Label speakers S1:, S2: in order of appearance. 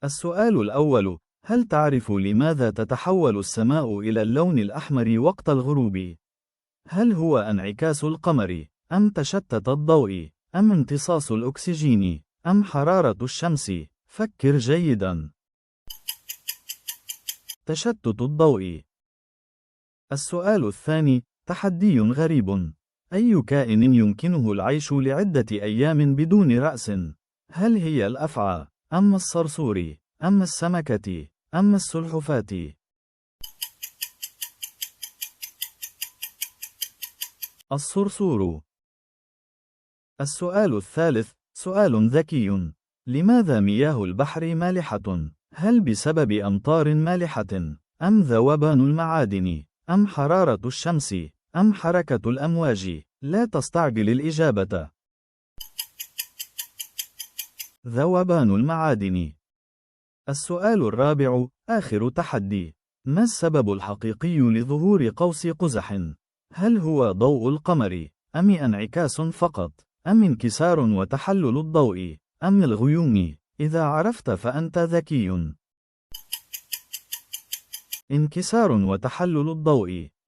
S1: السؤال الأول: هل تعرف لماذا تتحول السماء إلى اللون الأحمر وقت الغروب؟ هل هو انعكاس القمر، أم تشتت الضوء، أم امتصاص الأكسجين، أم حرارة الشمس؟ فكر جيدا. تشتت الضوء. السؤال الثاني: تحدي غريب. أي كائن يمكنه العيش لعدة أيام بدون رأس؟ هل هي الأفعى، أم الصرصور، أم السمكة، أم السلحفاة؟ الصرصور. السؤال الثالث سؤال ذكي. لماذا مياه البحر مالحة؟ هل بسبب أمطار مالحة، أم ذوبان المعادن، أم حرارة الشمس، أم حركة الأمواج؟ لا تستعجل الإجابة. ذوبان المعادن. السؤال الرابع آخر تحدي. ما السبب الحقيقي لظهور قوس قزح؟ هل هو ضوء القمر، أم انعكاس فقط، أم انكسار وتحلل الضوء، أم الغيوم؟ إذا عرفت فأنت ذكي. انكسار وتحلل الضوء.